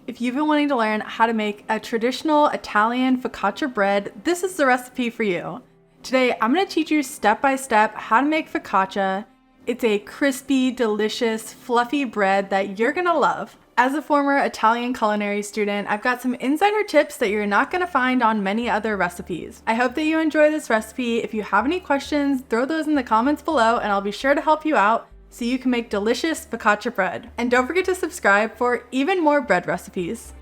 If you've been wanting to learn how to make a traditional Italian focaccia bread, this is the recipe for you. Today, I'm going to teach you step by step how to make focaccia. It's a crispy, delicious, fluffy bread that you're going to love. As a former Italian culinary student, I've got some insider tips that you're not going to find on many other recipes. I hope that you enjoy this recipe. If you have any questions, throw those in the comments below and I'll be sure to help you out so you can make delicious focaccia bread. And don't forget to subscribe for even more bread recipes.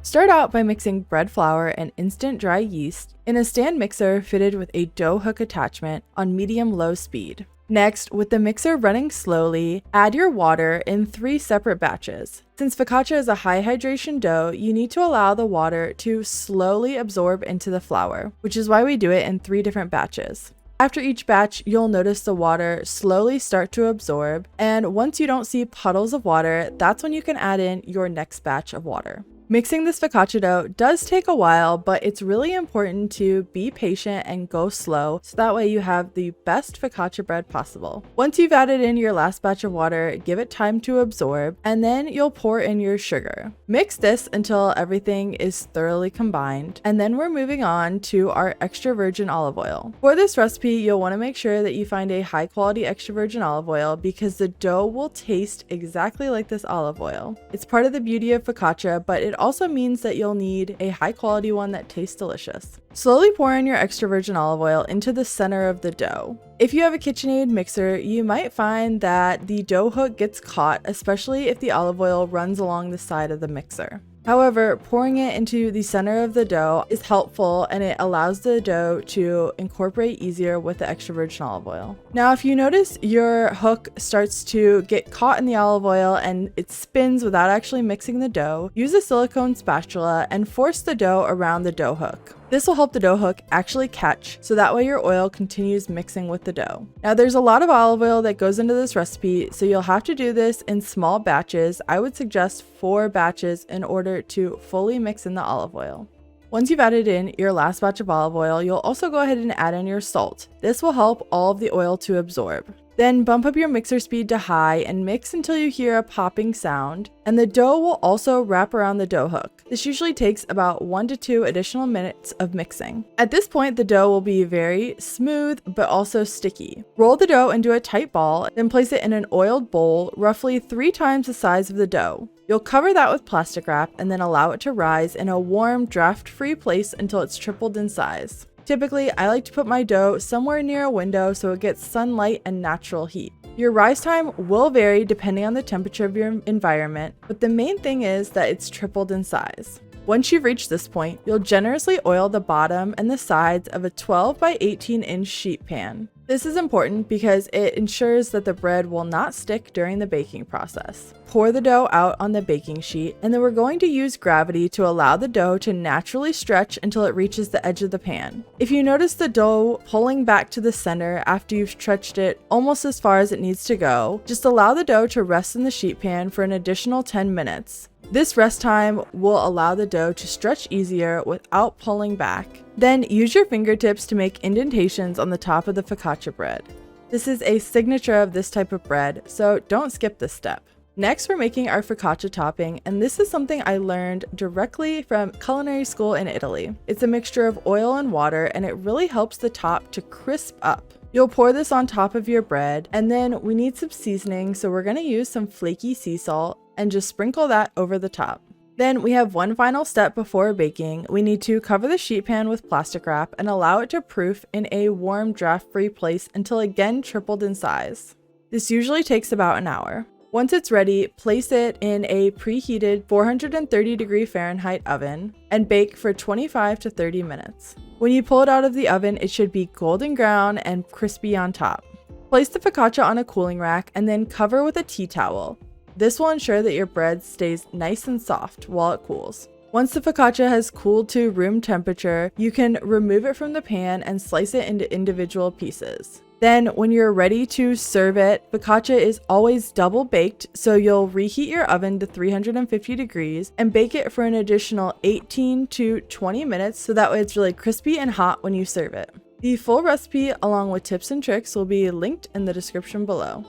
Start out by mixing bread flour and instant dry yeast in a stand mixer fitted with a dough hook attachment on medium-low speed. Next, with the mixer running slowly, add your water in 3 separate batches. Since focaccia is a high hydration dough, you need to allow the water to slowly absorb into the flour, which is why we do it in 3 different batches. After each batch, you'll notice the water slowly start to absorb, and once you don't see puddles of water, that's when you can add in your next batch of water. Mixing this focaccia dough does take a while, but it's really important to be patient and go slow so that way you have the best focaccia bread possible. Once you've added in your last batch of water, give it time to absorb, and then you'll pour in your sugar. Mix this until everything is thoroughly combined, and then we're moving on to our extra virgin olive oil. For this recipe, you'll want to make sure that you find a high quality extra virgin olive oil because the dough will taste exactly like this olive oil. It's part of the beauty of focaccia, but it also means that you'll need a high quality one that tastes delicious. Slowly pour in your extra virgin olive oil into the center of the dough. If you have a KitchenAid mixer, you might find that the dough hook gets caught, especially if the olive oil runs along the side of the mixer. However, pouring it into the center of the dough is helpful and it allows the dough to incorporate easier with the extra virgin olive oil. Now, if you notice your hook starts to get caught in the olive oil and it spins without actually mixing the dough, use a silicone spatula and force the dough around the dough hook. This will help the dough hook actually catch, so that way your oil continues mixing with the dough. Now there's a lot of olive oil that goes into this recipe, so you'll have to do this in small batches. I would suggest 4 batches in order to fully mix in the olive oil. Once you've added in your last batch of olive oil, you'll also go ahead and add in your salt. This will help all of the oil to absorb. Then bump up your mixer speed to high and mix until you hear a popping sound, and the dough will also wrap around the dough hook. This usually takes about 1 to 2 additional minutes of mixing. At this point, the dough will be very smooth but also sticky. Roll the dough into a tight ball, then place it in an oiled bowl roughly 3 times the size of the dough. You'll cover that with plastic wrap and then allow it to rise in a warm, draft-free place until it's tripled in size. Typically, I like to put my dough somewhere near a window so it gets sunlight and natural heat. Your rise time will vary depending on the temperature of your environment, but the main thing is that it's tripled in size. Once you've reached this point, you'll generously oil the bottom and the sides of a 12 by 18 inch sheet pan. This is important because it ensures that the bread will not stick during the baking process. Pour the dough out on the baking sheet, and then we're going to use gravity to allow the dough to naturally stretch until it reaches the edge of the pan. If you notice the dough pulling back to the center after you've stretched it almost as far as it needs to go, just allow the dough to rest in the sheet pan for an additional 10 minutes. This rest time will allow the dough to stretch easier without pulling back. Then use your fingertips to make indentations on the top of the focaccia bread. This is a signature of this type of bread, so don't skip this step. Next, we're making our focaccia topping, and this is something I learned directly from culinary school in Italy. It's a mixture of oil and water, and it really helps the top to crisp up. You'll pour this on top of your bread, and then we need some seasoning, so we're going to use some flaky sea salt and just sprinkle that over the top. Then we have one final step before baking. We need to cover the sheet pan with plastic wrap and allow it to proof in a warm, draft-free place until again tripled in size. This usually takes about an hour. Once it's ready, place it in a preheated 430 Fahrenheit oven and bake for 25 to 30 minutes. When you pull it out of the oven, it should be golden brown and crispy on top. Place the focaccia on a cooling rack and then cover with a tea towel. This will ensure that your bread stays nice and soft while it cools. Once the focaccia has cooled to room temperature, you can remove it from the pan and slice it into individual pieces. Then when you're ready to serve it, focaccia is always double baked, so you'll reheat your oven to 350 degrees and bake it for an additional 18 to 20 minutes so that way it's really crispy and hot when you serve it. The full recipe along with tips and tricks will be linked in the description below.